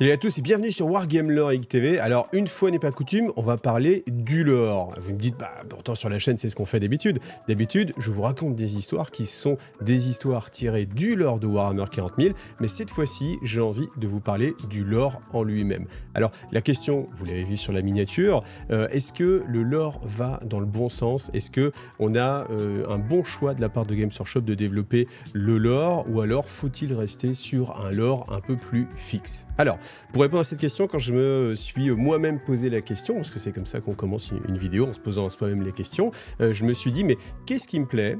Salut à tous et bienvenue sur Wargame Lore TV. Alors, une fois n'est pas coutume, on va parler du lore. Vous me dites, pourtant sur la chaîne, c'est ce qu'on fait d'habitude. D'habitude, je vous raconte des histoires qui sont des histoires tirées du lore de Warhammer 40 000, mais cette fois-ci, j'ai envie de vous parler du lore en lui-même. Alors, la question, vous l'avez vu sur la miniature, est-ce que le lore va dans le bon sens? Est-ce que on a un bon choix de la part de Games Workshop de développer le lore, ou alors faut-il rester sur un lore un peu plus fixe? Alors, pour répondre à cette question, quand je me suis moi-même posé la question, parce que c'est comme ça qu'on commence une vidéo, en se posant à soi-même les questions, je me suis dit, mais qu'est-ce qui me plaît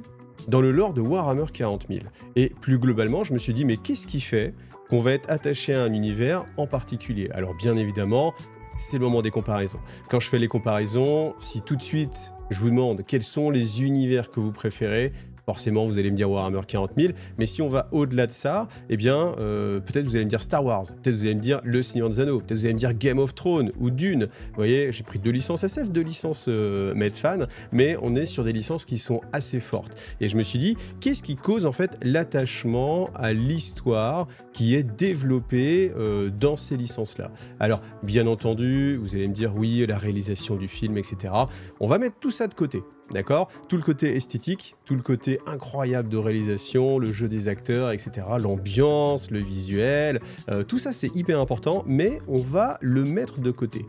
dans le lore de Warhammer 40 000? Et plus globalement, je me suis dit, mais qu'est-ce qui fait qu'on va être attaché à un univers en particulier? Alors bien évidemment, c'est le moment des comparaisons. Quand je fais les comparaisons, si tout de suite je vous demande quels sont les univers que vous préférez, forcément, vous allez me dire Warhammer 40 000, mais si on va au-delà de ça, eh bien, peut-être vous allez me dire Star Wars, peut-être vous allez me dire Le Seigneur des Anneaux, peut-être vous allez me dire Game of Thrones ou Dune. Vous voyez, j'ai pris 2 licences SF, 2 licences Medfan, mais on est sur des licences qui sont assez fortes. Et je me suis dit, qu'est-ce qui cause en fait l'attachement à l'histoire qui est développée dans ces licences-là? Alors, bien entendu, vous allez me dire, oui, la réalisation du film, etc. On va mettre tout ça de côté. D'accord? Tout le côté esthétique, tout le côté incroyable de réalisation, le jeu des acteurs, etc., l'ambiance, le visuel, tout ça c'est hyper important, mais on va le mettre de côté.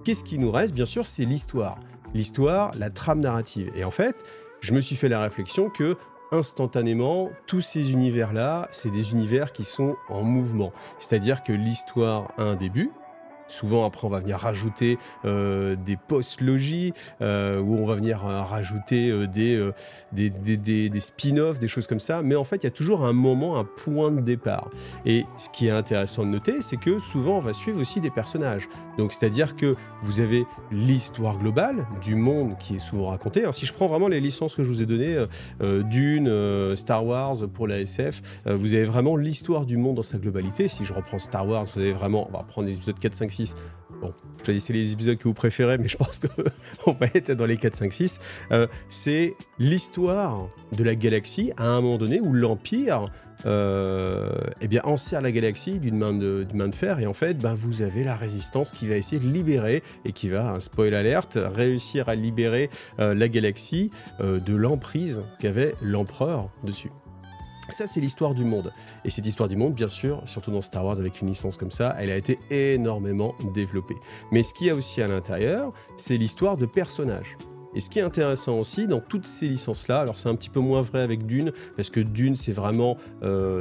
Qu'est-ce qui nous reste? Bien sûr, c'est l'histoire. L'histoire, la trame narrative. Et en fait, je me suis fait la réflexion que instantanément, tous ces univers-là, c'est des univers qui sont en mouvement. C'est-à-dire que l'histoire a un début. Souvent, après, on va venir rajouter des post-logis, où on va venir rajouter des spin-offs, des choses comme ça. Mais en fait, il y a toujours un moment, un point de départ. Et ce qui est intéressant de noter, c'est que souvent, on va suivre aussi des personnages. Donc, c'est-à-dire que vous avez l'histoire globale du monde qui est souvent racontée. Si je prends vraiment les licences que je vous ai données, Dune, Star Wars pour la SF, vous avez vraiment l'histoire du monde dans sa globalité. Si je reprends Star Wars, vous avez vraiment, on va prendre les épisodes 4, 5, 6. Bon, choisissez les épisodes que vous préférez, mais je pense qu'on va être dans les 4, 5, 6. C'est l'histoire de la galaxie à un moment donné où l'Empire enserre la galaxie d'une main de fer, et en fait, vous avez la résistance qui va essayer de libérer, et qui va, un spoil alerte, réussir à libérer la galaxie de l'emprise qu'avait l'empereur dessus. Ça, c'est l'histoire du monde. Et cette histoire du monde, bien sûr, surtout dans Star Wars avec une licence comme ça, elle a été énormément développée. Mais ce qu'il y a aussi à l'intérieur, c'est l'histoire de personnages. Et ce qui est intéressant aussi dans toutes ces licences-là, alors c'est un petit peu moins vrai avec Dune, parce que Dune c'est vraiment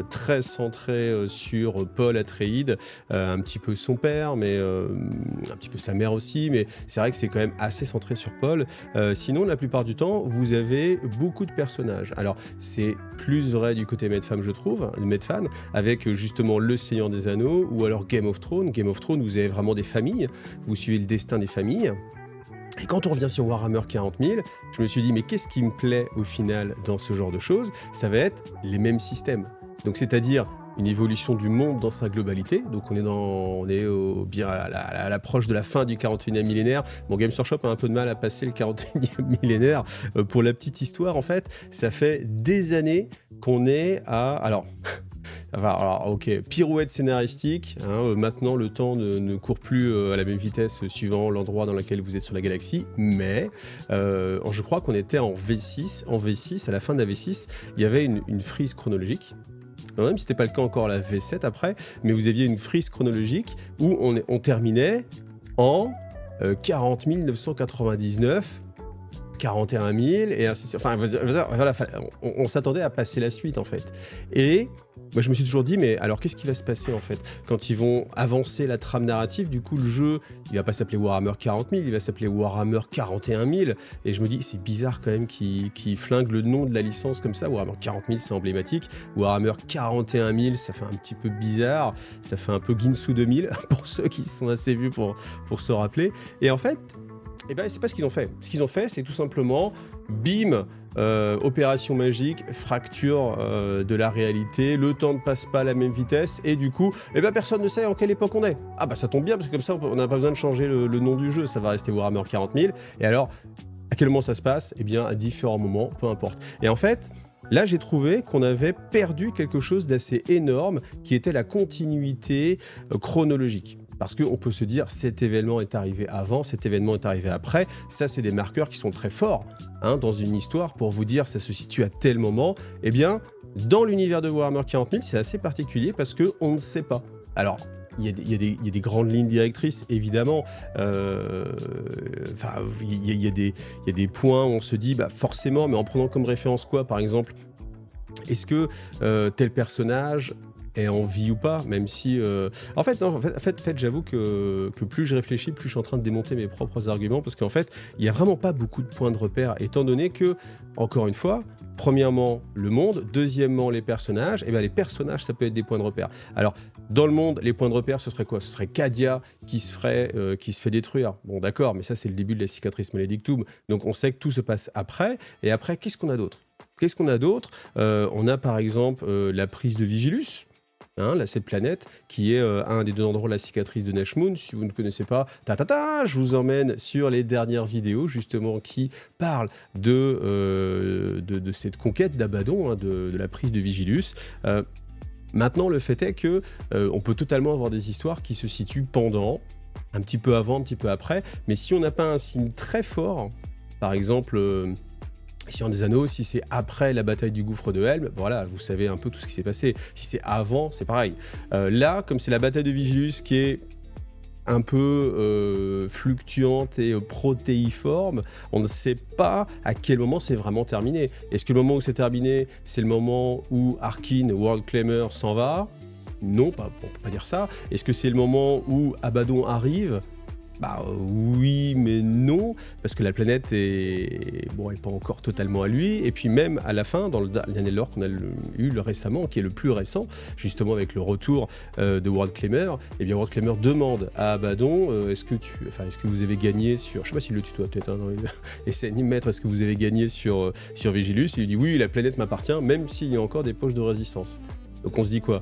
très centré sur Paul Atreides, un petit peu son père, mais un petit peu sa mère aussi, mais c'est vrai que c'est quand même assez centré sur Paul. Sinon, la plupart du temps, vous avez beaucoup de personnages. Alors c'est plus vrai du côté Medfan, je trouve, Medfan, avec justement Le Seigneur des Anneaux, ou alors Game of Thrones. Game of Thrones, vous avez vraiment des familles, vous suivez le destin des familles. Et quand on revient sur Warhammer 40 000, je me suis dit, mais qu'est-ce qui me plaît au final dans ce genre de choses? Ça va être les mêmes systèmes. Donc c'est-à-dire une évolution du monde dans sa globalité. Donc on est bien à l'approche de la fin du 41e millénaire. Bon, Games Workshop a un peu de mal à passer le 41e millénaire. Pour la petite histoire, en fait, ça fait des années qu'on est à... Alors, ok, pirouette scénaristique, maintenant le temps ne court plus à la même vitesse suivant l'endroit dans lequel vous êtes sur la galaxie, mais je crois qu'on était en V6, à la fin de la V6, il y avait une frise chronologique. Alors, même si c'était pas le cas encore à la V7 après, mais vous aviez une frise chronologique où on terminait en 40 999, 41 000, et ainsi de suite. Enfin, voilà, on s'attendait à passer la suite, en fait. Et moi, je me suis toujours dit, mais alors, qu'est-ce qui va se passer, en fait? Quand ils vont avancer la trame narrative, du coup, le jeu, il va pas s'appeler Warhammer 40 000, il va s'appeler Warhammer 41 000. Et je me dis, c'est bizarre, quand même, qu'ils flinguent le nom de la licence comme ça. Warhammer 40 000, c'est emblématique. Warhammer 41 000, ça fait un petit peu bizarre. Ça fait un peu Ginsu 2000, pour ceux qui sont assez vieux pour se rappeler. Et en fait... c'est pas ce qu'ils ont fait. Ce qu'ils ont fait, c'est tout simplement, bim, opération magique, fracture de la réalité, le temps ne passe pas à la même vitesse, et du coup, personne ne sait en quelle époque on est. Ça tombe bien, parce que comme ça, on n'a pas besoin de changer le nom du jeu, ça va rester Warhammer 40 000. Et alors, à quel moment ça se passe? À différents moments, peu importe. Et en fait, Là, j'ai trouvé qu'on avait perdu quelque chose d'assez énorme, qui était la continuité chronologique. Parce qu'on peut se dire, cet événement est arrivé avant, cet événement est arrivé après. Ça, c'est des marqueurs qui sont très forts dans une histoire pour vous dire ça se situe à tel moment. Eh bien, dans l'univers de Warhammer 40 000, c'est assez particulier parce qu'on ne sait pas. Alors, il y a des grandes lignes directrices, évidemment. Il y a des points où on se dit, bah, forcément, mais en prenant comme référence quoi, par exemple, est-ce que tel personnage est en vie ou pas, même si... En fait, j'avoue que plus je réfléchis, plus je suis en train de démonter mes propres arguments, parce qu'en fait, il n'y a vraiment pas beaucoup de points de repère, étant donné que, encore une fois, premièrement, le monde, deuxièmement, les personnages, et bien les personnages, ça peut être des points de repère. Alors, dans le monde, les points de repère, ce serait quoi? Ce serait Cadia qui se fait détruire. Bon, d'accord, mais ça, c'est le début de la cicatrice Maledictum, donc on sait que tout se passe après, et après, qu'est-ce qu'on a d'autre? On a par exemple la prise de Vigilus, cette planète qui est un des deux endroits de la cicatrice de Nashmoon. Si vous ne connaissez pas, je vous emmène sur les dernières vidéos justement qui parlent de cette conquête d'Abaddon, de la prise de Vigilus. Maintenant, le fait est que on peut totalement avoir des histoires qui se situent pendant, un petit peu avant, un petit peu après, mais si on n'a pas un signe très fort, par exemple... Seigneur des Anneaux, si c'est après la bataille du gouffre de Helm, voilà, vous savez un peu tout ce qui s'est passé. Si c'est avant, c'est pareil. Là, comme c'est la bataille de Vigilus qui est un peu fluctuante et protéiforme, on ne sait pas à quel moment c'est vraiment terminé. Est-ce que le moment où c'est terminé, c'est le moment où Harkin, Worldclaimer, s'en va? Non, on peut pas dire ça. Est-ce que c'est le moment où Abaddon arrive? Bah oui, mais non, parce que la planète est pas encore totalement à lui, et puis même à la fin, dans le dernier lore qu'on a eu récemment, qui est le plus récent, justement avec le retour de Worldclaimer, et bien Worldclaimer demande à Abaddon, est-ce que vous avez gagné sur, je sais pas s'il le tutoie peut-être, essaie de mettre, est-ce que vous avez gagné sur Vigilus? Il lui dit oui, la planète m'appartient, même s'il y a encore des poches de résistance. Donc on se dit quoi?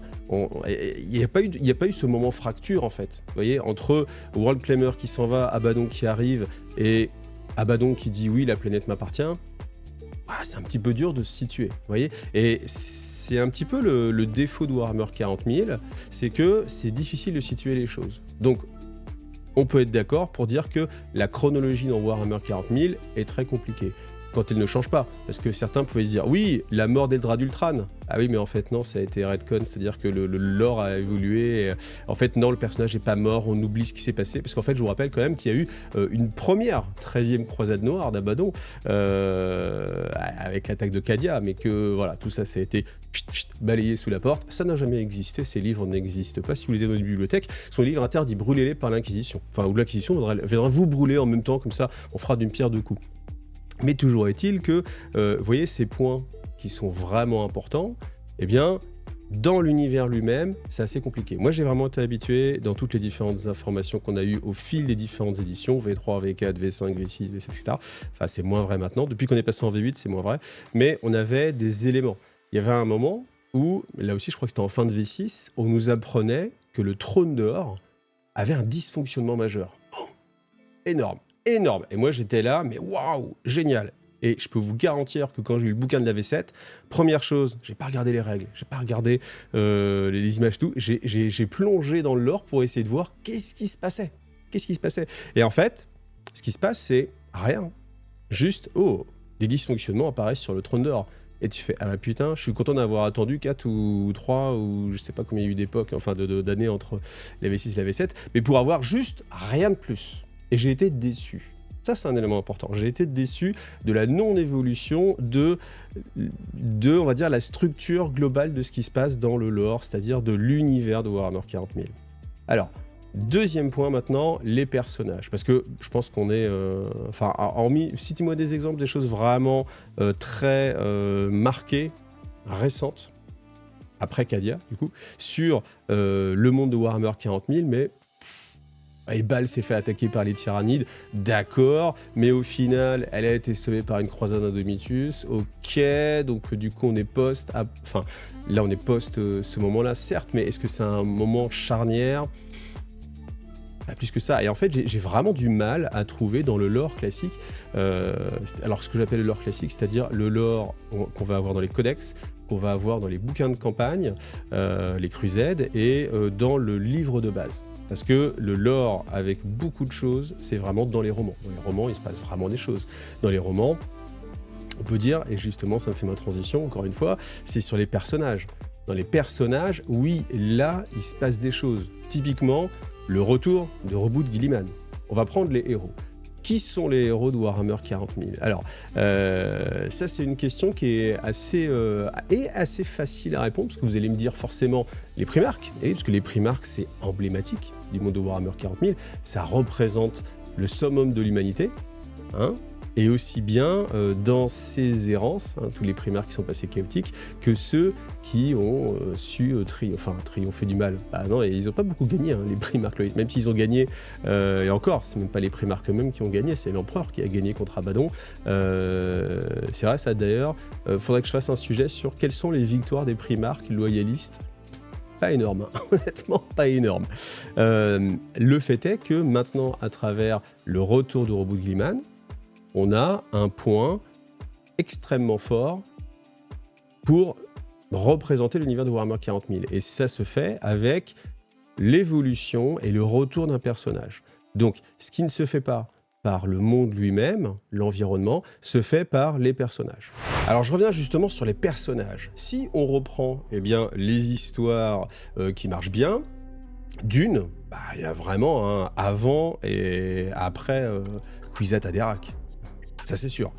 Il n'y a pas eu ce moment fracture en fait. Vous voyez, entre Worldclaimer qui s'en va, Abaddon qui arrive et Abaddon qui dit oui, la planète m'appartient. C'est un petit peu dur de se situer, vous voyez. Et c'est un petit peu le défaut de Warhammer 40 000, c'est que c'est difficile de situer les choses. Donc on peut être d'accord pour dire que la chronologie dans Warhammer 40 000 est très compliquée. Quand elle ne change pas, parce que certains pouvaient se dire oui, la mort d'Eldrad Ultran, ah oui mais en fait non, ça a été retcon, c'est-à-dire que le lore a évolué, en fait non, le personnage n'est pas mort, on oublie ce qui s'est passé, parce qu'en fait je vous rappelle quand même qu'il y a eu une première 13e croisade noire d'Abaddon avec l'attaque de Cadia, mais que voilà, tout ça a été balayé sous la porte, ça n'a jamais existé, ces livres n'existent pas, si vous les avez dans une bibliothèque, sont des livres interdits, brûlez-les par l'Inquisition, ou l'Inquisition viendra vous brûler en même temps, comme ça on fera d'une pierre deux coups. Mais toujours est-il que, vous voyez, ces points qui sont vraiment importants, eh bien, dans l'univers lui-même, c'est assez compliqué. Moi, j'ai vraiment été habitué, dans toutes les différentes informations qu'on a eues au fil des différentes éditions, V3, V4, V5, V6, V7, etc. Enfin, c'est moins vrai maintenant. Depuis qu'on est passé en V8, c'est moins vrai. Mais on avait des éléments. Il y avait un moment où, là aussi, je crois que c'était en fin de V6, on nous apprenait que le trône d'or avait un dysfonctionnement majeur. Oh, énorme. Et moi j'étais là, mais waouh, génial. Et je peux vous garantir que quand j'ai eu le bouquin de la V7, première chose, j'ai pas regardé les règles, j'ai pas regardé les images, tout, j'ai plongé dans le lore pour essayer de voir qu'est-ce qui se passait. Et en fait, ce qui se passe, c'est rien. Juste, des dysfonctionnements apparaissent sur le trône d'or. Et tu fais, ah bah putain, je suis content d'avoir attendu 4 ou 3, ou je sais pas combien il y a eu d'époques, enfin d'années entre la V6 et la V7, mais pour avoir juste rien de plus. Et j'ai été déçu. Ça, c'est un élément important. J'ai été déçu de la non-évolution de, on va dire, la structure globale de ce qui se passe dans le lore, c'est-à-dire de l'univers de Warhammer 40 000. Alors, deuxième point maintenant, les personnages. Parce que je pense qu'on est... citez-moi des exemples, des choses vraiment très marquées, récentes, après Cadia, du coup, sur le monde de Warhammer 40 000, mais... Et Bâle s'est fait attaquer par les tyrannides, d'accord, mais au final, elle a été sauvée par une croisade Indomitus, ok, donc du coup on est là on est post ce moment-là, certes, mais est-ce que c'est un moment charnière? Pas plus que ça. Et en fait, j'ai vraiment du mal à trouver dans le lore classique, alors ce que j'appelle le lore classique, c'est-à-dire le lore qu'on va avoir dans les codex, qu'on va avoir dans les bouquins de campagne, les crusades, et dans le livre de base. Parce que le lore, avec beaucoup de choses, c'est vraiment dans les romans. Dans les romans, il se passe vraiment des choses. Dans les romans, on peut dire, et justement ça me fait ma transition, encore une fois, c'est sur les personnages. Dans les personnages, oui, là, il se passe des choses. Typiquement, le retour de Reboot Guilliman. On va prendre les héros. Qui sont les héros de Warhammer 40 000 ? Alors, ça c'est une question qui est assez facile à répondre, parce que vous allez me dire forcément les Primarques, et parce que les Primarques c'est emblématique du monde de Warhammer 40 000, ça représente le summum de l'humanité, hein, et aussi bien dans ses errances, hein, tous les Primarques qui sont passés chaotiques, que ceux qui ont su triompher du mal. Ah non, et ils n'ont pas beaucoup gagné, hein, les Primarques, même s'ils ont gagné, et encore, c'est même pas les Primarques eux-mêmes qui ont gagné, c'est l'Empereur qui a gagné contre Abaddon. C'est vrai, ça d'ailleurs, faudrait que je fasse un sujet sur quelles sont les victoires des Primarques loyalistes. Pas énorme, hein. Honnêtement, pas énorme. Le fait est que maintenant, à travers le retour de Reboot Guilliman, on a un point extrêmement fort pour représenter l'univers de Warhammer 40 000. Et ça se fait avec l'évolution et le retour d'un personnage. Donc, ce qui ne se fait pas par le monde lui-même, l'environnement, se fait par les personnages. Alors, je reviens justement sur les personnages. Si on reprend les histoires qui marchent bien, d'une, il y a vraiment un avant et après Kwisatz Haderach. Ça, c'est sûr.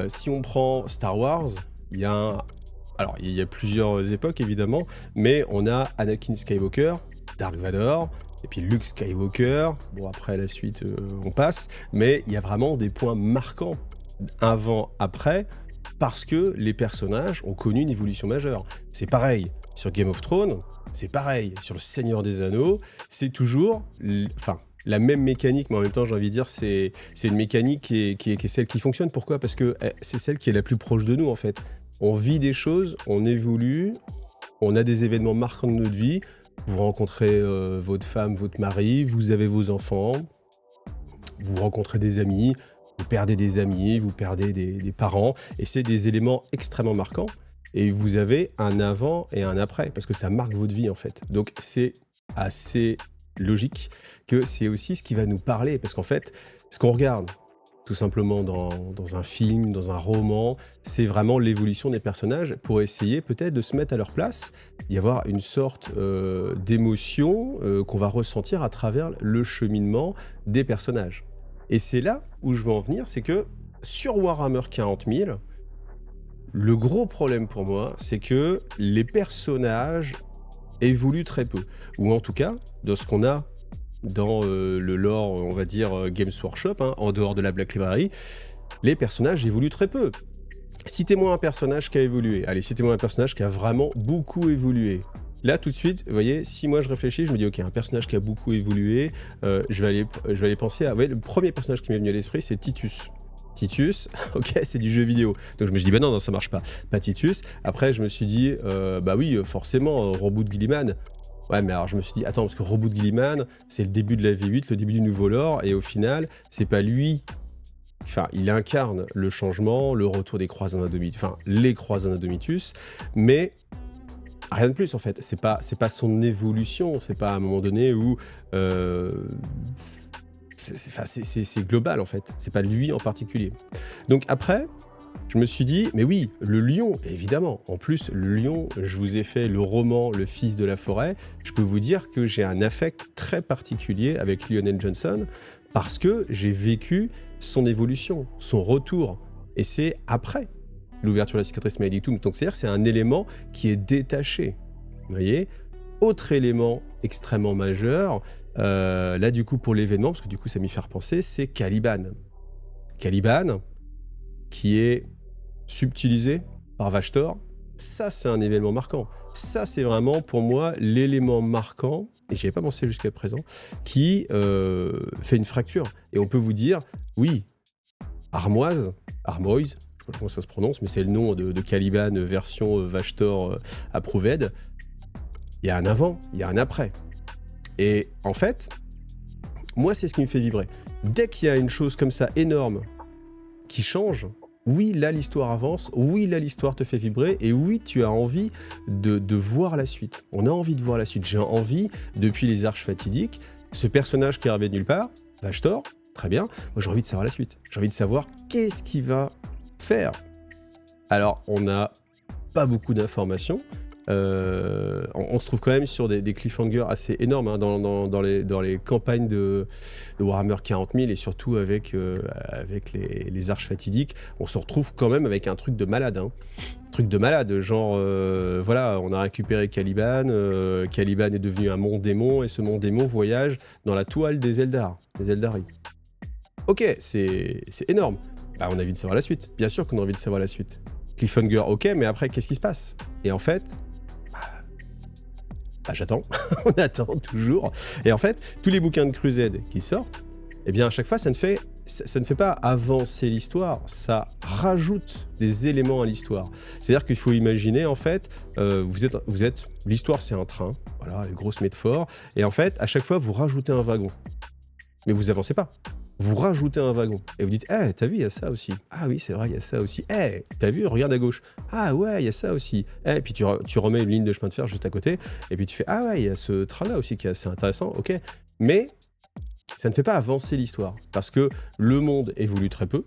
Si on prend Star Wars, il y a plusieurs époques, évidemment, mais on a Anakin Skywalker, Dark Vador, et puis Luke Skywalker. Bon, après, la suite, on passe. Mais il y a vraiment des points marquants avant, après, parce que les personnages ont connu une évolution majeure. C'est pareil sur Game of Thrones, c'est pareil sur Le Seigneur des Anneaux, c'est toujours... la même mécanique, mais en même temps, j'ai envie de dire, c'est une mécanique qui est celle qui fonctionne. Pourquoi ? Parce que c'est celle qui est la plus proche de nous, en fait. On vit des choses, on évolue, on a des événements marquants de notre vie. Vous rencontrez votre femme, votre mari, vous avez vos enfants, vous rencontrez des amis, vous perdez des amis, vous perdez des parents, et c'est des éléments extrêmement marquants. Et vous avez un avant et un après, parce que ça marque votre vie, en fait. Donc, c'est assez logique que c'est aussi ce qui va nous parler, parce qu'en fait, ce qu'on regarde tout simplement dans un film, dans un roman, c'est vraiment l'évolution des personnages pour essayer peut-être de se mettre à leur place, d'y avoir une sorte d'émotion qu'on va ressentir à travers le cheminement des personnages. Et c'est là où je veux en venir, c'est que sur Warhammer 40 000, le gros problème pour moi, c'est que les personnages évoluent très peu, ou en tout cas, dans ce qu'on a dans le lore, on va dire, Games Workshop, hein, en dehors de la Black Library, les personnages évoluent très peu. Citez-moi un personnage qui a évolué. Allez, citez-moi un personnage qui a vraiment beaucoup évolué. Là, tout de suite, vous voyez, si moi je réfléchis, je me dis, ok, un personnage qui a beaucoup évolué, je vais aller penser à... le premier personnage qui m'est venu à l'esprit, c'est Titus. Titus, ok, c'est du jeu vidéo. Donc je me suis dit, non, ça marche pas. Pas Titus. Après, je me suis dit, oui, forcément, Reboot Guilliman. Ouais, mais alors je me suis dit, attends, parce que Reboot Guilliman, c'est le début de la V8, le début du nouveau lore, et au final, c'est pas lui. Enfin, il incarne le changement, le retour des croisades Indomitus, les croisades Indomitus, mais rien de plus en fait. C'est pas son évolution, c'est pas à un moment donné où c'est global en fait. C'est pas lui en particulier. Donc après, je me suis dit, mais oui, le lion, évidemment. En plus, le lion, je vous ai fait le roman Le Fils de la Forêt. Je peux vous dire que j'ai un affect très particulier avec Lionel Johnson parce que j'ai vécu son évolution, son retour. Et c'est après l'ouverture de la cicatrice malédictum. Donc c'est-à-dire que c'est un élément qui est détaché. Vous voyez ? Autre élément extrêmement majeur, là du coup pour l'événement, parce que du coup ça m'y fait repenser, c'est Caliban. Caliban, qui est subtilisé par Vashtor, ça c'est un événement marquant. Ça c'est vraiment pour moi l'élément marquant, et j'y avais pas pensé jusqu'à présent, qui fait une fracture. Et on peut vous dire, oui, Armoise, je sais pas comment ça se prononce, mais c'est le nom de Caliban version Vashtor Approved. Il y a un avant, il y a un après. Et en fait, moi, c'est ce qui me fait vibrer. Dès qu'il y a une chose comme ça énorme qui change, oui, là, l'histoire avance, oui, là, l'histoire te fait vibrer, et oui, tu as envie de voir la suite. On a envie de voir la suite. J'ai envie, depuis les Arches Fatidiques, ce personnage qui est arrivé de nulle part, Vashtor, très bien, moi j'ai envie de savoir la suite. J'ai envie de savoir qu'est-ce qu'il va faire. Alors, on n'a pas beaucoup d'informations. On se trouve quand même sur des cliffhangers assez énormes hein, dans les campagnes de Warhammer 40 000 et surtout avec les Arches Fatidiques. On se retrouve quand même avec un truc de malade. Hein. Truc de malade, genre, voilà, on a récupéré Caliban, Caliban est devenu un mont démon et ce mont démon voyage dans la toile des Eldar, des Eldari. Ok, c'est énorme. Bah, on a envie de savoir la suite. Bien sûr qu'on a envie de savoir la suite. Cliffhanger, ok, mais après, qu'est-ce qui se passe? Et en fait, j'attends. On attend toujours. Et en fait, tous les bouquins de Crusade qui sortent, eh bien, à chaque fois, ça ne fait pas avancer l'histoire, ça rajoute des éléments à l'histoire. C'est-à-dire qu'il faut imaginer, en fait, l'histoire, c'est un train, voilà, une grosse métaphore, et en fait, à chaque fois, vous rajoutez un wagon. Mais vous avancez pas. Vous rajoutez un wagon et vous dites « Eh, t'as vu, il y a ça aussi. Ah oui, c'est vrai, il y a ça aussi. Eh, t'as vu, regarde à gauche. Ah ouais, il y a ça aussi. Eh, puis tu remets une ligne de chemin de fer juste à côté et puis tu fais « Ah ouais, il y a ce train-là aussi qui est assez intéressant. Ok. » Mais ça ne fait pas avancer l'histoire parce que le monde évolue très peu.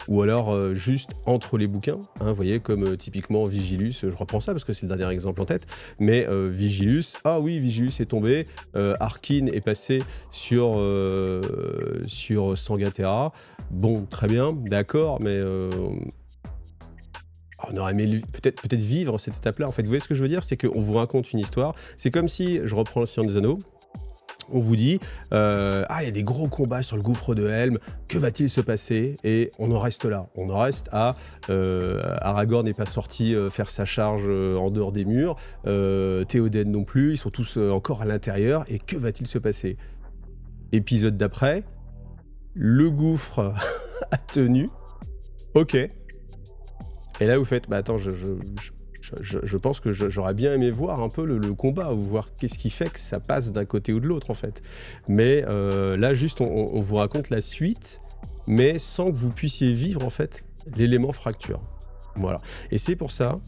Ou alors juste entre les bouquins, hein, vous voyez, comme typiquement Vigilus, je reprends ça parce que c'est le dernier exemple en tête, mais Vigilus, ah oui, Vigilus est tombé, Arkin est passé sur Sangatera, bon, très bien, d'accord, mais on aurait aimé peut-être vivre cette étape-là, en fait, vous voyez ce que je veux dire, c'est qu'on vous raconte une histoire, c'est comme si, je reprends le Seigneur des Anneaux, on vous dit il y a des gros combats sur le gouffre de Helm, que va-t-il se passer? Et on en reste là. On en reste à Aragorn n'est pas sorti faire sa charge en dehors des murs, Théoden non plus, ils sont tous encore à l'intérieur, et que va-t-il se passer? Épisode d'après, le gouffre a tenu, ok. Et là vous faites, bah attends, je pense que j'aurais bien aimé voir un peu le combat, ou voir qu'est-ce qui fait que ça passe d'un côté ou de l'autre en fait. Mais là juste on vous raconte la suite, mais sans que vous puissiez vivre en fait l'élément fracture. Voilà. Et c'est pour ça,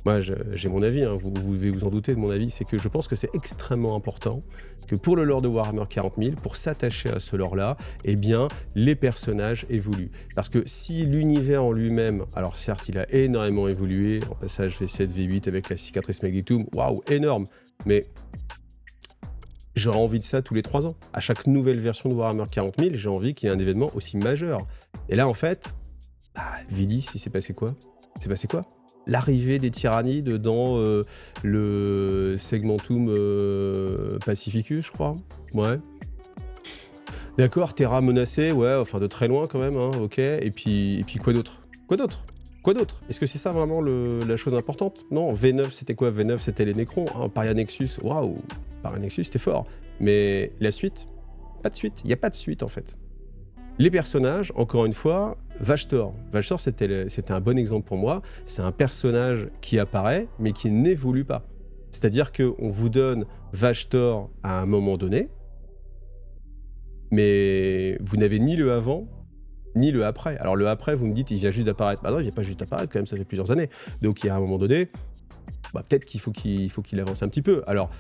moi j'ai mon avis, hein, vous devez vous en douter de mon avis, c'est que je pense que c'est extrêmement important que pour le lore de Warhammer 40 000, pour s'attacher à ce lore-là, eh bien, les personnages évoluent. Parce que si l'univers en lui-même, alors certes, il a énormément évolué, en passage V7, V8 avec la cicatrice Megitum, waouh, énorme, mais j'aurais envie de ça tous les 3 ans. À chaque nouvelle version de Warhammer 40 000, j'ai envie qu'il y ait un événement aussi majeur. Et là, en fait, Vidis, il s'est passé quoi? C'est passé quoi? L'arrivée des tyrannides dans le Segmentum Pacificus, je crois. Ouais. D'accord, Terra menacée, ouais, enfin de très loin quand même, hein, ok. Et puis quoi d'autre? Quoi d'autre? Quoi d'autre? Est-ce que c'est ça vraiment la chose importante? Non, V9 c'était quoi? V9 c'était les Necrons, hein, Paria Nexus, waouh, Paria Nexus c'était fort. Mais la suite? Pas de suite, il n'y a pas de suite en fait. Les personnages, encore une fois, Vashtor. Vashtor, c'était un bon exemple pour moi. C'est un personnage qui apparaît, mais qui n'évolue pas. C'est-à-dire qu'on vous donne Vashtor à un moment donné, mais vous n'avez ni le avant, ni le après. Alors le après, vous me dites, il vient juste d'apparaître. Bah non, il vient pas juste d'apparaître, quand même, ça fait plusieurs années. Donc il y a un moment donné, bah, peut-être qu'il faut qu'il avance un petit peu. Alors,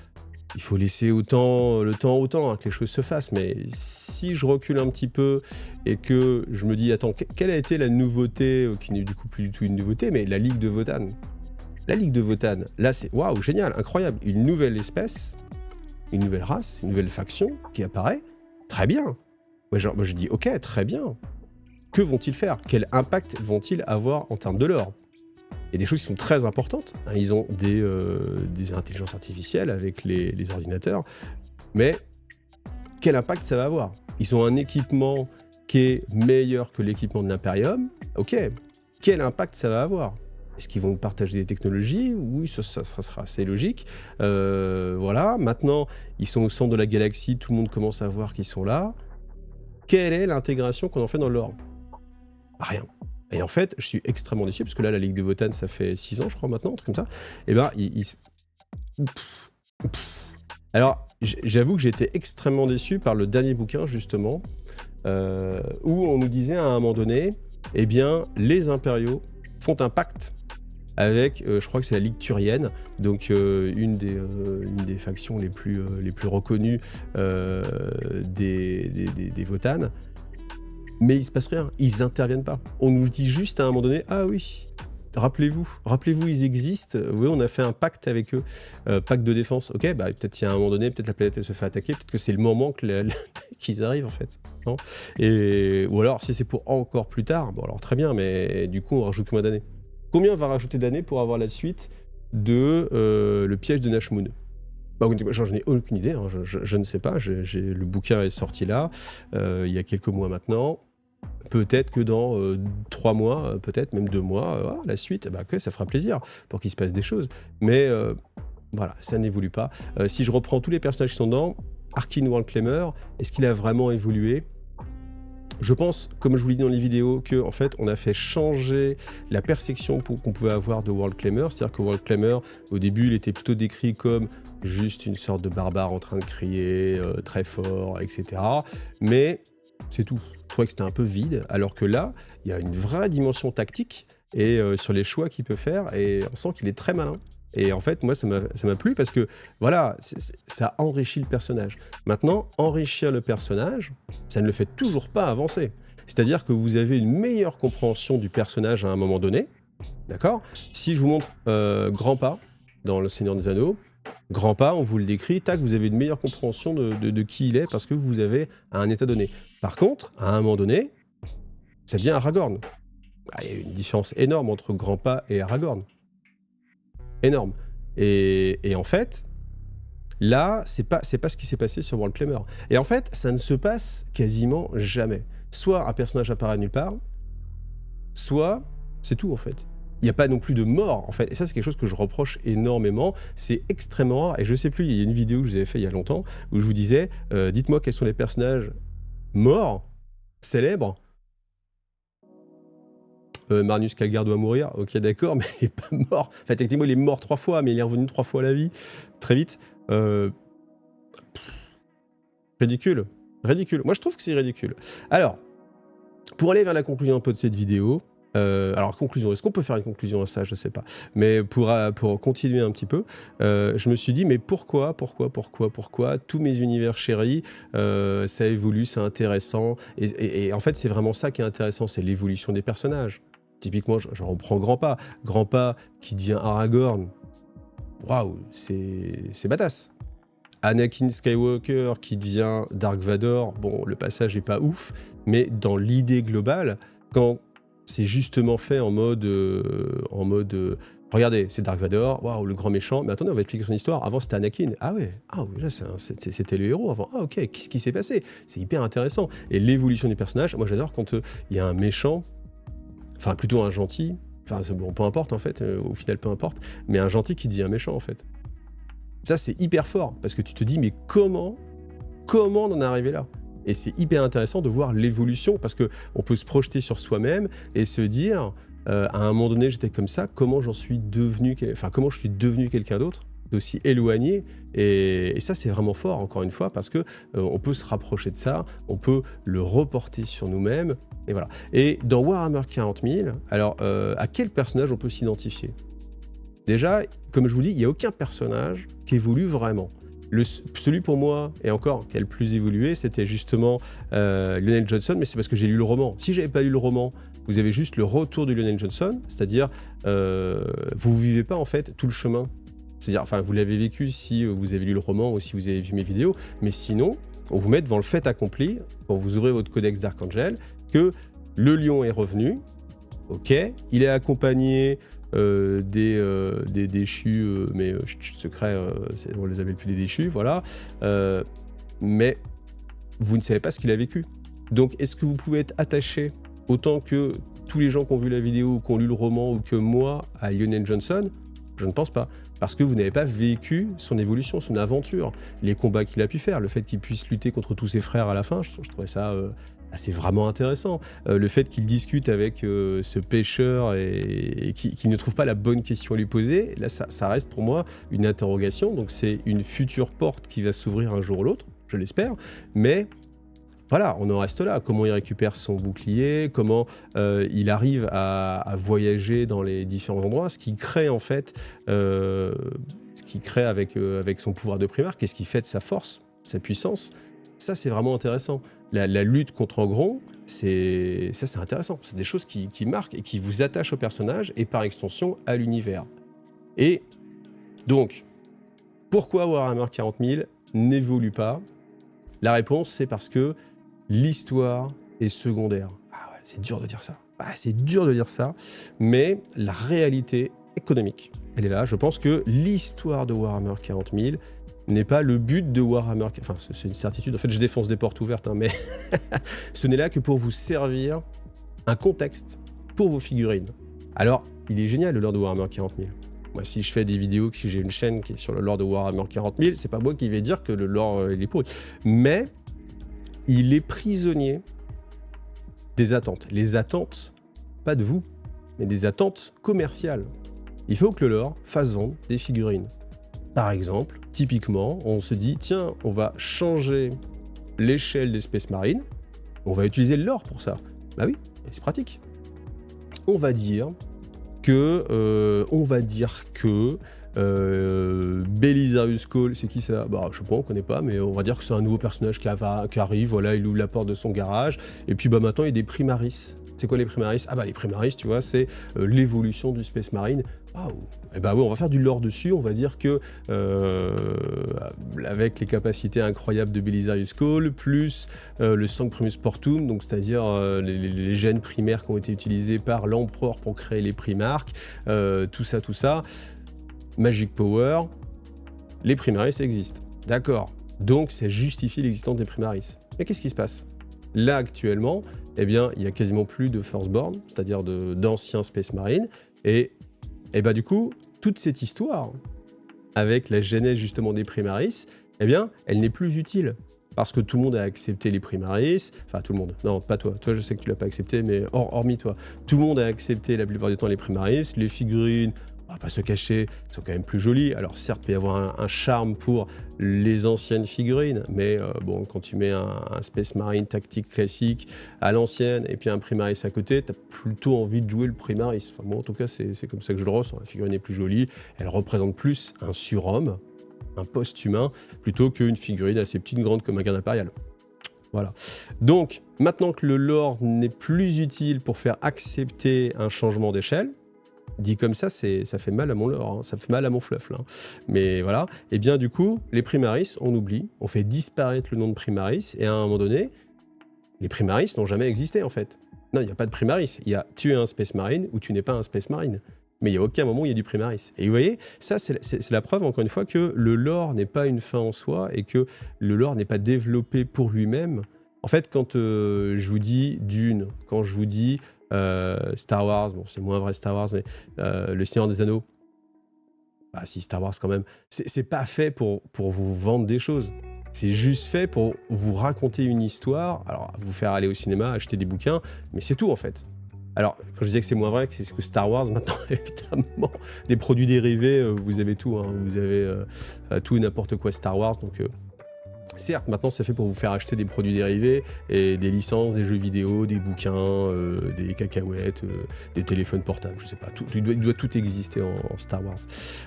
il faut laisser le temps hein, que les choses se fassent, mais si je recule un petit peu et que je me dis, attends, quelle a été la nouveauté, qui n'est du coup plus du tout une nouveauté, mais la Ligue de Votann. La Ligue de Votann, là c'est, waouh, génial, incroyable, une nouvelle espèce, une nouvelle race, une nouvelle faction qui apparaît, très bien. Moi je dis, ok, très bien. Que vont-ils faire? Quel impact vont-ils avoir en termes de lore? Il y a des choses qui sont très importantes. Hein, ils ont des intelligences artificielles avec les ordinateurs. Mais quel impact ça va avoir? Ils ont un équipement qui est meilleur que l'équipement de l'Imperium. Ok. Quel impact ça va avoir? Est-ce qu'ils vont partager des technologies? Oui, ça sera assez logique. Voilà. Maintenant, ils sont au centre de la galaxie. Tout le monde commence à voir qu'ils sont là. Quelle est l'intégration qu'on en fait dans le lore? Rien. Et en fait, je suis extrêmement déçu, parce que là, la Ligue de Votann, ça fait 6 ans, je crois, maintenant, un truc comme ça. Et ben, alors, j'avoue que j'ai été extrêmement déçu par le dernier bouquin, justement, où on nous disait à un moment donné, eh bien, les impériaux font un pacte avec, je crois que c'est la Ligue Turienne, donc une des factions les plus reconnues des Votannes. Mais il se passe rien, ils interviennent pas. On nous dit juste à un moment donné, ah oui, rappelez-vous, ils existent, oui, on a fait un pacte avec eux, pacte de défense, ok, bah peut-être il y a un moment donné, peut-être la planète elle se fait attaquer, peut-être que c'est le moment que qu'ils arrivent en fait, non? Ou alors si c'est pour encore plus tard, bon alors très bien, mais du coup on rajoute combien d'années? Combien on va rajouter d'années pour avoir la suite de le piège de Nashmoon? Bah, j'en ai aucune idée, hein, je ne sais pas, le bouquin est sorti là, il y a quelques mois maintenant. Peut-être que dans 3 mois, peut-être même 2 mois, la suite, bah, okay, ça fera plaisir pour qu'il se passe des choses. Mais voilà, ça n'évolue pas. Si je reprends tous les personnages qui sont dedans, Arkin Worldclaimer, est-ce qu'il a vraiment évolué? Je pense, comme je vous l'ai dit dans les vidéos, que en fait, on a fait changer la perception qu'on pouvait avoir de Worldclaimer. C'est-à-dire que Worldclaimer, au début, il était plutôt décrit comme juste une sorte de barbare en train de crier très fort, etc. Mais c'est tout. Je trouvais que c'était un peu vide, alors que là, il y a une vraie dimension tactique et sur les choix qu'il peut faire, et on sent qu'il est très malin. Et en fait, moi, ça m'a plu parce que, voilà, ça enrichit le personnage. Maintenant, enrichir le personnage, ça ne le fait toujours pas avancer. C'est-à-dire que vous avez une meilleure compréhension du personnage à un moment donné, d'accord? Si je vous montre Grandpa dans Le Seigneur des Anneaux, Grandpa, on vous le décrit, tac, vous avez une meilleure compréhension de qui il est parce que vous avez à un état donné. Par contre, à un moment donné, ça devient Aragorn. Il y a une différence énorme entre Grandpa et Aragorn. Énorme. Et en fait, là, c'est pas ce qui s'est passé sur Worldclaimer. Et en fait, ça ne se passe quasiment jamais. Soit un personnage apparaît nulle part, soit c'est tout en fait. Il n'y a pas non plus de mort en fait. Et ça, c'est quelque chose que je reproche énormément. C'est extrêmement rare. Et je sais plus, il y a une vidéo que je vous avais fait il y a longtemps où je vous disais, dites-moi quels sont les personnages morts, célèbres. Marnus Calgar doit mourir, ok d'accord, mais il n'est pas mort. Enfin, techniquement, il est mort 3 fois, mais il est revenu 3 fois à la vie, très vite. Ridicule. Moi, je trouve que c'est ridicule. Alors, pour aller vers la conclusion un peu de cette vidéo, alors conclusion, est-ce qu'on peut faire une conclusion à ça? Je sais pas. Mais pour continuer un petit peu, je me suis dit, mais pourquoi tous mes univers chéris, ça évolue, c'est intéressant. Et en fait, c'est vraiment ça qui est intéressant, c'est l'évolution des personnages. Typiquement, je reprends Grandpa. Grandpa qui devient Aragorn. Waouh, c'est badass. Anakin Skywalker qui devient Dark Vador. Bon, le passage est pas ouf, mais dans l'idée globale, quand c'est justement fait en mode regardez, c'est Dark Vador, waouh, le grand méchant, mais attendez, on va expliquer son histoire. Avant, c'était Anakin. Ah ouais, là, c'était le héros avant. Ah ok, qu'est-ce qui s'est passé? C'est hyper intéressant. Et l'évolution du personnage, moi j'adore quand il y a un méchant, enfin plutôt un gentil, enfin bon, peu importe en fait, au final peu importe, mais un gentil qui devient méchant en fait. Ça c'est hyper fort, parce que tu te dis, mais comment on en est arrivé là? Et c'est hyper intéressant de voir l'évolution, parce qu'on peut se projeter sur soi-même et se dire, à un moment donné, j'étais comme ça, comment je suis devenu quelqu'un d'autre, d'aussi éloigné. Et ça, c'est vraiment fort, encore une fois, parce que on peut se rapprocher de ça, on peut le reporter sur nous-mêmes, et voilà. Et dans Warhammer 40 000, alors, à quel personnage on peut s'identifier? Déjà, comme je vous dis, il n'y a aucun personnage qui évolue vraiment. Celui pour moi, et encore, qui a le plus évolué, c'était justement Lionel Johnson, mais c'est parce que j'ai lu le roman. Si j'avais pas lu le roman, vous avez juste le retour de Lionel Johnson, c'est-à-dire, vous vivez pas en fait tout le chemin. C'est-à-dire, enfin, vous l'avez vécu si vous avez lu le roman ou si vous avez vu mes vidéos, mais sinon, on vous met devant le fait accompli, quand vous ouvrez votre codex d'Archangel, que le lion est revenu, ok, il est accompagné des déchus, mais secrets, on les appelle plus des déchus, voilà. Mais vous ne savez pas ce qu'il a vécu. Donc, est-ce que vous pouvez être attaché autant que tous les gens qui ont vu la vidéo ou qui ont lu le roman ou que moi à Lionel Johnson? Je ne pense pas. Parce que vous n'avez pas vécu son évolution, son aventure, les combats qu'il a pu faire, le fait qu'il puisse lutter contre tous ses frères à la fin, je trouvais ça c'est vraiment intéressant. Le fait qu'il discute avec ce pêcheur et qu'il ne trouve pas la bonne question à lui poser, là, ça reste pour moi une interrogation. Donc, c'est une future porte qui va s'ouvrir un jour ou l'autre, je l'espère. Mais voilà, on en reste là. Comment il récupère son bouclier, comment il arrive à voyager dans les différents endroits, ce qui crée en fait, avec son pouvoir de Primarque, qu'est-ce qui fait de sa force, sa puissance. Ça, c'est vraiment intéressant. La lutte contre Ogron, c'est intéressant. C'est des choses qui marquent et qui vous attachent au personnage et par extension à l'univers. Et donc, pourquoi Warhammer 40 000 n'évolue pas? La réponse, c'est parce que l'histoire est secondaire. Ah ouais, c'est dur de dire ça. C'est dur de dire ça, mais la réalité économique, elle est là. Je pense que l'histoire de Warhammer 40 000 n'est pas le but de Warhammer... Enfin, c'est une certitude. En fait, je défonce des portes ouvertes, mais ce n'est là que pour vous servir un contexte pour vos figurines. Alors, il est génial, le lore de Warhammer 40 000. Moi, si je fais des vidéos, si j'ai une chaîne qui est sur le lore de Warhammer 40 000, c'est pas moi qui vais dire que le lore, il est pourri. Mais il est prisonnier des attentes. Les attentes, pas de vous, mais des attentes commerciales. Il faut que le lore fasse vendre des figurines. Par exemple, typiquement, on se dit, tiens, on va changer l'échelle des Space Marines, on va utiliser le lore pour ça. Bah oui, c'est pratique. On va dire que Belisarius Cawl, c'est qui ça? Bah, je sais pas, on connaît pas, mais on va dire que c'est un nouveau personnage qui arrive, voilà, il ouvre la porte de son garage, et puis bah maintenant il y a des Primaris. C'est quoi les Primaris? Ah bah les Primaris, tu vois, c'est l'évolution du Space Marine. Et bah oui, on va faire du lore dessus, on va dire que avec les capacités incroyables de Belisarius Cawl, plus le Sancprimus Portum, donc c'est-à-dire les gènes primaires qui ont été utilisés par l'empereur pour créer les Primarques, tout ça, Magic Power, les Primaris existent. D'accord, donc ça justifie l'existence des Primaris. Mais qu'est-ce qui se passe? Là, actuellement, eh bien, il n'y a quasiment plus de Firstborn, c'est-à-dire d'anciens Space Marines, et bah du coup, toute cette histoire, avec la genèse justement des Primaris, eh bien, elle n'est plus utile. Parce que tout le monde a accepté les Primaris, enfin tout le monde, non, pas toi, toi je sais que tu l'as pas accepté, mais hormis toi, tout le monde a accepté la plupart du temps les Primaris, les figurines, on va pas se cacher, sont quand même plus jolies. Alors certes, il peut y avoir un charme pour les anciennes figurines, mais bon, quand tu mets un Space Marine tactique classique à l'ancienne et puis un Primaris à côté, tu as plutôt envie de jouer le Primaris. Enfin moi en tout cas, c'est comme ça que je le ressens. La figurine est plus jolie, elle représente plus un surhomme, un post-humain, plutôt qu'une figurine assez petite, grande comme un garde impérial. Voilà. Donc, maintenant que le lore n'est plus utile pour faire accepter un changement d'échelle, dit comme ça, ça fait mal à mon lore, hein, ça fait mal à mon fluff, là. Mais voilà, et bien du coup, les Primaris, on oublie, on fait disparaître le nom de Primaris, et à un moment donné, les Primaris n'ont jamais existé, en fait. Non, il n'y a pas de Primaris, il y a tu es un Space Marine ou tu n'es pas un Space Marine. Mais il n'y a aucun moment où il y a du Primaris. Et vous voyez, ça, c'est la preuve, encore une fois, que le lore n'est pas une fin en soi, et que le lore n'est pas développé pour lui-même. En fait, quand je vous dis Dune, quand je vous dis Star Wars, bon c'est moins vrai Star Wars, mais le Seigneur des Anneaux, bah si Star Wars quand même, c'est pas fait pour vous vendre des choses, c'est juste fait pour vous raconter une histoire, alors vous faire aller au cinéma, acheter des bouquins, mais c'est tout en fait. Alors quand je disais que c'est moins vrai, c'est ce que Star Wars maintenant, évidemment, des produits dérivés, vous avez tout, hein, vous avez tout et n'importe quoi Star Wars, donc... Certes, maintenant c'est fait pour vous faire acheter des produits dérivés et des licences, des jeux vidéo, des bouquins, des cacahuètes, des téléphones portables, je sais pas, tout, il doit tout exister en Star Wars.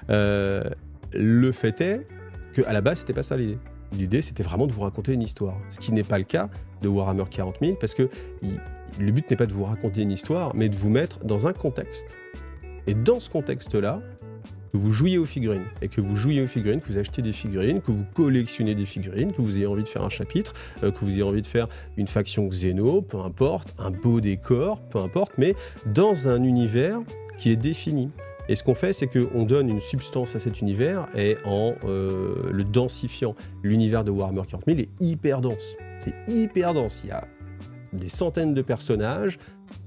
Le fait est qu'à la base c'était pas ça l'idée. L'idée c'était vraiment de vous raconter une histoire, ce qui n'est pas le cas de Warhammer 40 000 parce que le but n'est pas de vous raconter une histoire mais de vous mettre dans un contexte. Et dans ce contexte-là, que vous jouiez aux figurines, et que vous jouiez aux figurines, que vous achetez des figurines, que vous collectionnez des figurines, que vous ayez envie de faire un chapitre, que vous ayez envie de faire une faction Xeno, peu importe, un beau décor, peu importe, mais dans un univers qui est défini. Et ce qu'on fait, c'est qu'on donne une substance à cet univers et en le densifiant. L'univers de Warhammer 40 000 est hyper dense. C'est hyper dense. Il y a des centaines de personnages,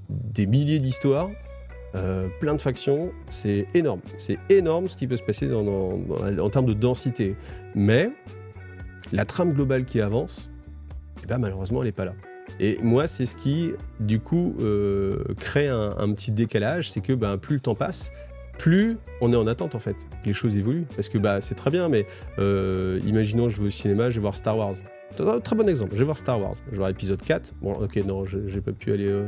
des milliers d'histoires, plein de factions, c'est énorme ce qui peut se passer en termes de densité, mais la trame globale qui avance, eh ben, malheureusement elle n'est pas là. Et moi, c'est ce qui, du coup, crée un petit décalage, c'est que plus le temps passe, plus on est en attente en fait, les choses évoluent. Parce que c'est très bien, mais imaginons je vais au cinéma, je vais voir Star Wars. Très bon exemple, je vais voir Star Wars, je vais voir épisode 4. Bon, ok, non, j'ai pas pu aller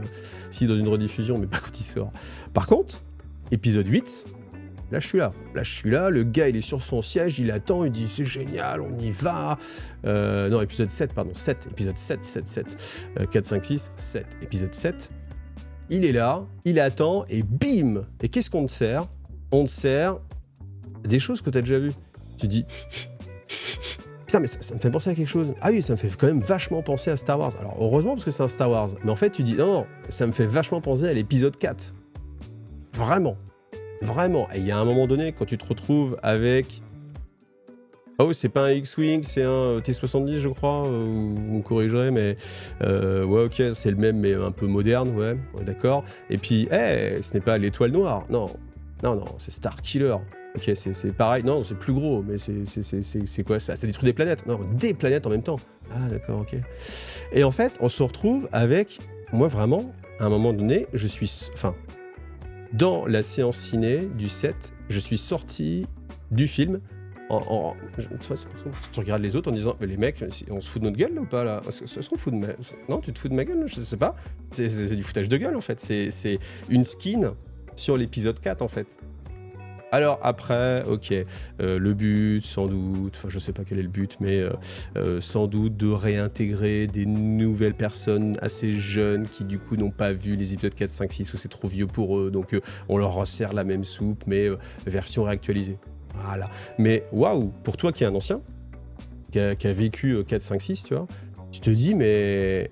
si dans une rediffusion, mais pas quand il sort. Par contre, épisode 8, là je suis là, le gars il est sur son siège, il attend, il dit c'est génial, on y va. Non, épisode 7, pardon, 7, épisode 7. 4, 5, 6, 7, épisode 7. Il est là, il attend, et bim. Et qu'est-ce qu'on te sert? On te sert des choses que tu as déjà vues. Tu dis, putain, mais ça me fait penser à quelque chose. Ah oui, ça me fait quand même vachement penser à Star Wars. Alors, heureusement, parce que c'est un Star Wars. Mais en fait, tu dis, non, ça me fait vachement penser à l'épisode 4. Vraiment. Et il y a un moment donné, quand tu te retrouves avec... Oh, c'est pas un X-Wing, c'est un T-70, je crois, ou vous me corrigerez, mais ouais, ok, c'est le même, mais un peu moderne, ouais, d'accord. Et puis, ce n'est pas l'étoile noire, non, c'est Star Killer. Ok, c'est pareil, non, c'est plus gros, mais c'est quoi ça? Ça détruit des planètes, non, des planètes en même temps. Ah, d'accord, ok. Et en fait, on se retrouve avec, moi vraiment, à un moment donné, dans la séance ciné du 7, je suis sorti du film. Tu regardes les autres en disant mais les mecs, on se fout de notre gueule là, ou pas là? Est-ce qu'on fout de non, tu te fous de ma gueule? Je sais pas. C'est du foutage de gueule en fait. C'est une skin sur l'épisode 4 en fait. Alors après, ok, le but sans doute, enfin je sais pas quel est le but, mais sans doute de réintégrer des nouvelles personnes assez jeunes qui du coup n'ont pas vu les épisodes 4, 5, 6 où c'est trop vieux pour eux, donc on leur resserre la même soupe mais version réactualisée. Voilà. Mais waouh, pour toi qui es un ancien, qui a vécu 4, 5, 6, tu vois, tu te dis, mais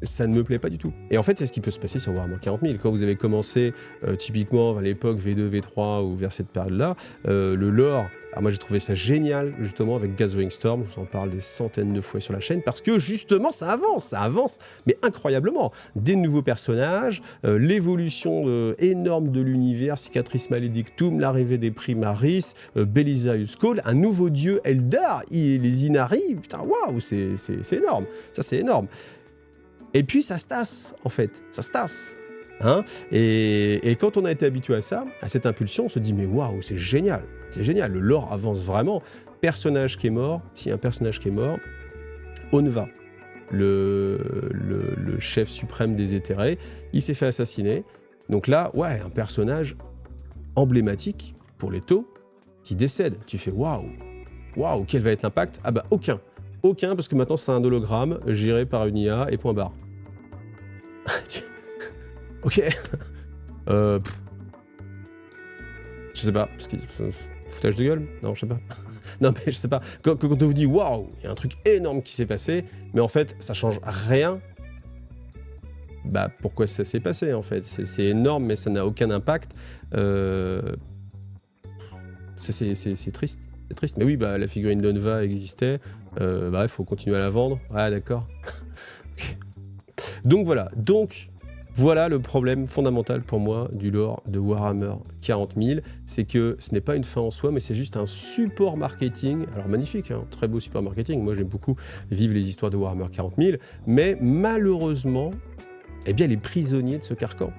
ça ne me plaît pas du tout. Et en fait, c'est ce qui peut se passer sur Warhammer 40 000. Quand vous avez commencé, typiquement, à l'époque V2, V3 ou vers cette période-là, le lore, alors moi j'ai trouvé ça génial, justement, avec Gathering Storm, je vous en parle des centaines de fois sur la chaîne, parce que justement, ça avance, mais incroyablement. Des nouveaux personnages, l'évolution énorme de l'univers, Cicatrice Maledictum, l'arrivée des Primaris, Belisarius Cawl, un nouveau dieu Eldar, les Inari, putain, waouh, c'est énorme, ça c'est énorme. Et puis ça se tasse, en fait, Hein, et quand on a été habitué à ça, à cette impulsion, on se dit mais waouh, c'est génial, le lore avance vraiment. Personnage qui est mort, s'il y a un personnage qui est mort, Onva, le chef suprême des éthérés, il s'est fait assassiner. Donc là, ouais, un personnage emblématique pour les taux qui décède. Tu fais waouh, quel va être l'impact? Ah bah aucun, parce que maintenant c'est un hologramme géré par une IA et point barre. Ok. Je sais pas, parce que foutage de gueule? Non, je sais pas. Non, mais je sais pas. Quand on vous dit waouh, il y a un truc énorme qui s'est passé, mais en fait, ça change rien. Bah, pourquoi ça s'est passé en fait? C'est énorme, mais ça n'a aucun impact. C'est triste. C'est triste. Mais oui, bah, la figurine d'Onva existait. Il faut continuer à la vendre. Ouais, d'accord. Okay. Donc voilà le problème fondamental pour moi du lore de Warhammer 40 000, c'est que ce n'est pas une fin en soi, mais c'est juste un support marketing. Alors magnifique, hein, très beau support marketing. Moi j'aime beaucoup vivre les histoires de Warhammer 40 000, mais malheureusement, il est prisonnier de ce carcan.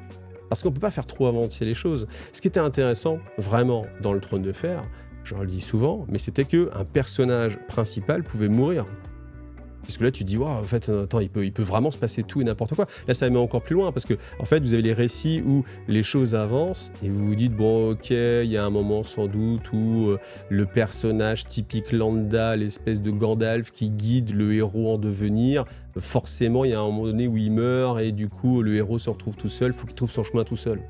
Parce qu'on ne peut pas faire trop avancer les choses. Ce qui était intéressant, vraiment, dans le Trône de Fer, je le dis souvent, mais c'était qu'un personnage principal pouvait mourir. Parce que là, tu te dis, waouh, en fait, attends, il peut vraiment se passer tout et n'importe quoi. Là, ça met encore plus loin, parce que, en fait, vous avez les récits où les choses avancent, et vous vous dites, bon, ok, il y a un moment sans doute où le personnage typique lambda, l'espèce de Gandalf qui guide le héros en devenir, forcément, il y a un moment donné où il meurt, et du coup, le héros se retrouve tout seul, il faut qu'il trouve son chemin tout seul.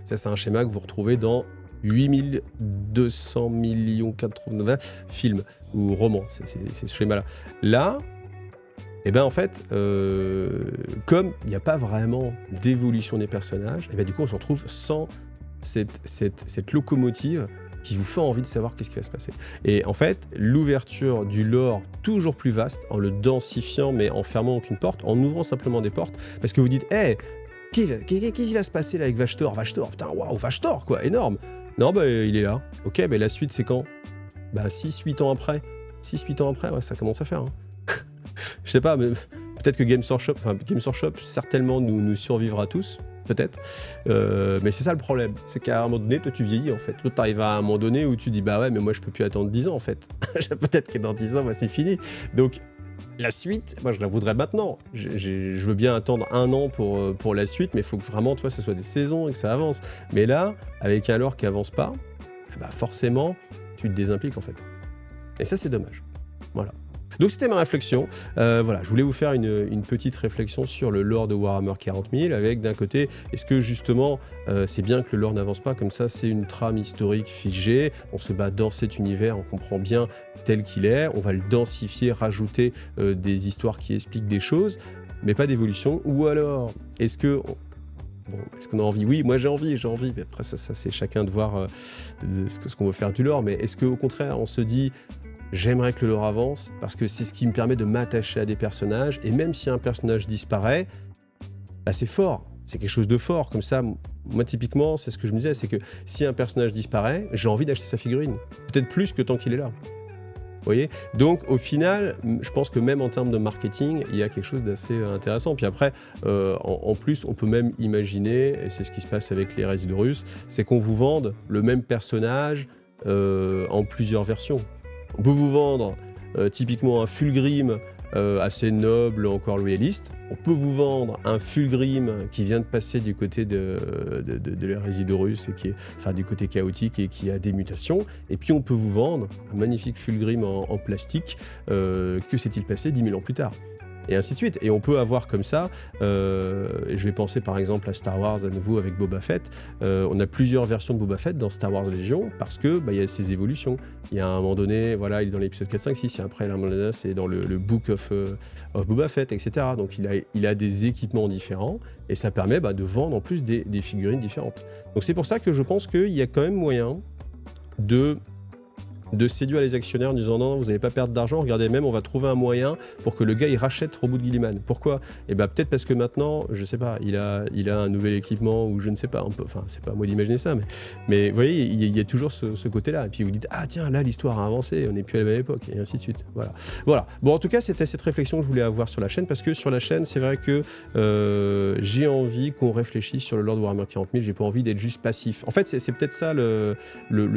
Ça, c'est un schéma que vous retrouvez dans 8200 millions 80 films ou romans, c'est ce schéma-là. Là, en fait, comme il n'y a pas vraiment d'évolution des personnages, du coup, on se retrouve sans cette locomotive qui vous fait envie de savoir qu'est-ce qui va se passer. Et en fait, l'ouverture du lore toujours plus vaste, en le densifiant, mais en fermant aucune porte, en ouvrant simplement des portes, parce que vous dites, qu'est-ce qui va se passer là avec Vashtor, putain, waouh, Vashtor, quoi, énorme. Non, il est là. Ok, la suite, c'est quand? 6-8 ans après. 6-8 ans après, ouais, ça commence à faire. Hein. Je sais pas, mais Peut-être que Games Workshop certainement nous survivra tous, peut-être. Mais c'est ça le problème, c'est qu'à un moment donné, toi tu vieillis en fait. Toi t'arrives à un moment donné où tu dis bah ouais mais moi je peux plus attendre 10 ans en fait. Peut-être que dans 10 ans bah, c'est fini. Donc la suite, moi je la voudrais maintenant. Je veux bien attendre 1 an pour la suite, mais il faut que vraiment tu vois, ce soit des saisons et que ça avance. Mais là, avec un lore qui avance pas, bah forcément tu te désimpliques en fait. Et ça c'est dommage. Voilà. Donc c'était ma réflexion, voilà, je voulais vous faire une petite réflexion sur le lore de Warhammer 40 000, avec d'un côté, est-ce que justement, c'est bien que le lore n'avance pas comme ça, c'est une trame historique figée, on se bat dans cet univers, on comprend bien tel qu'il est, on va le densifier, rajouter des histoires qui expliquent des choses, mais pas d'évolution, ou alors, est-ce qu'on a envie? Oui, moi j'ai envie, mais après ça c'est chacun de voir ce qu'on veut faire du lore, mais est-ce qu'au contraire, on se dit... J'aimerais que le lore avance, parce que c'est ce qui me permet de m'attacher à des personnages, et même si un personnage disparaît, bah c'est fort, c'est quelque chose de fort, comme ça, moi typiquement, c'est ce que je me disais, c'est que si un personnage disparaît, j'ai envie d'acheter sa figurine, peut-être plus que tant qu'il est là. Vous voyez? Donc au final, je pense que même en termes de marketing, il y a quelque chose d'assez intéressant. Puis après, en plus, on peut même imaginer, et c'est ce qui se passe avec les Résidorus, c'est qu'on vous vende le même personnage en plusieurs versions. On peut vous vendre typiquement un Fulgrim assez noble, encore loyaliste. On peut vous vendre un Fulgrim qui vient de passer du côté de la Résidorus, et qui est, enfin, du côté chaotique et qui a des mutations. Et puis on peut vous vendre un magnifique Fulgrim en plastique. Que s'est-il passé 10 000 ans plus tard? Et ainsi de suite. Et on peut avoir comme ça, et je vais penser par exemple à Star Wars à nouveau avec Boba Fett, on a plusieurs versions de Boba Fett dans Star Wars Légion, parce que bah, y a ces évolutions. Il y a un moment donné, voilà, il est dans l'épisode 4, 5, 6, et après, à un moment donné, c'est dans le Book of Boba Fett, etc. Donc il a des équipements différents, et ça permet bah, de vendre en plus des figurines différentes. Donc c'est pour ça que je pense qu'il y a quand même moyen de séduire les actionnaires en disant non, vous n'allez pas perdre d'argent, regardez, même on va trouver un moyen pour que le gars il rachète Roboute Guilliman. Pourquoi? Et bah peut-être parce que maintenant, je sais pas, il a un nouvel équipement, ou je ne sais pas, enfin c'est pas à moi d'imaginer ça, mais vous voyez, il y a toujours ce côté-là. Et puis vous dites, ah tiens, là l'histoire a avancé, on n'est plus à la même époque, et ainsi de suite. Voilà. Bon, en tout cas, c'était cette réflexion que je voulais avoir sur la chaîne, parce que sur la chaîne, c'est vrai que j'ai envie qu'on réfléchisse sur le lore de Warhammer 40 000, j'ai pas envie d'être juste passif. En fait, c'est peut-être ça le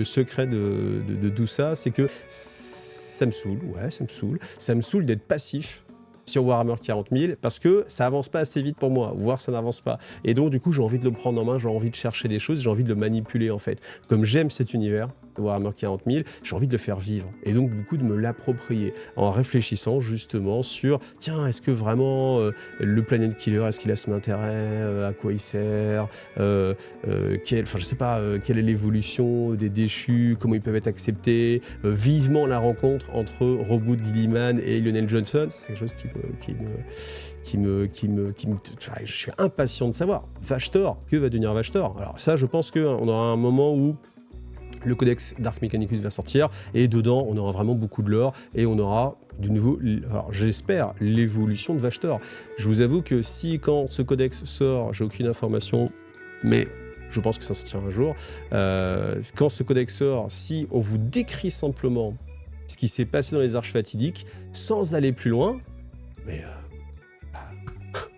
secret de tout ça. C'est que ça me saoule d'être passif sur Warhammer 40 000, parce que ça avance pas assez vite pour moi, voire ça n'avance pas. Et donc du coup, j'ai envie de le prendre en main, j'ai envie de chercher des choses, j'ai envie de le manipuler en fait. Comme j'aime cet univers de Warhammer 40 000, j'ai envie de le faire vivre, et donc du coup de me l'approprier, en réfléchissant justement sur, tiens, est-ce que vraiment le Planet Killer, est-ce qu'il a son intérêt, à quoi il sert, je sais pas, quelle est l'évolution des déchus, comment ils peuvent être acceptés, vivement la rencontre entre Roboute Guilliman et Lionel Johnson, c'est quelque chose je suis impatient de savoir. Vashtor, que va devenir Vashtor? Alors ça, je pense qu'on aura un moment où le codex Dark Mechanicus va sortir, et dedans, on aura vraiment beaucoup de lore, et on aura de nouveau, alors j'espère, l'évolution de Vashtor. Je vous avoue que si, quand ce codex sort, j'ai aucune information, mais je pense que ça sortira un jour, quand ce codex sort, si on vous décrit simplement ce qui s'est passé dans les arches fatidiques, sans aller plus loin, mais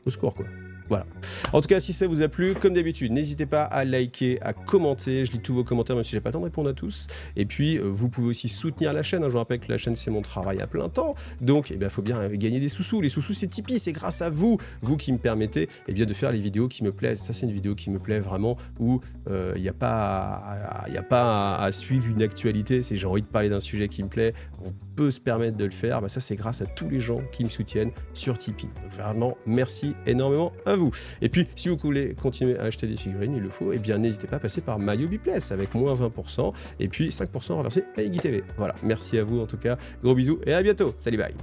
au secours quoi. Voilà. En tout cas, si ça vous a plu, comme d'habitude, n'hésitez pas à liker, à commenter. Je lis tous vos commentaires, même si j'ai pas le temps de répondre à tous. Et puis, vous pouvez aussi soutenir la chaîne. Je vous rappelle que la chaîne, c'est mon travail à plein temps. Donc, il faut bien gagner des sous-sous. Les sous-sous, c'est Tipeee. C'est grâce à vous, qui me permettez de faire les vidéos qui me plaisent. Ça, c'est une vidéo qui me plaît vraiment, où il n'y a pas à suivre une actualité. C'est j'ai envie de parler d'un sujet qui me plaît. On peut se permettre de le faire. Ça, c'est grâce à tous les gens qui me soutiennent sur Tipeee. Donc, vraiment, merci énormément à vous. Et puis, si vous voulez continuer à acheter des figurines, il le faut, n'hésitez pas à passer par MyObiPlus avec moins 20%, et puis 5% reversé à Iggy TV. Voilà, merci à vous en tout cas, gros bisous, et à bientôt, salut, bye.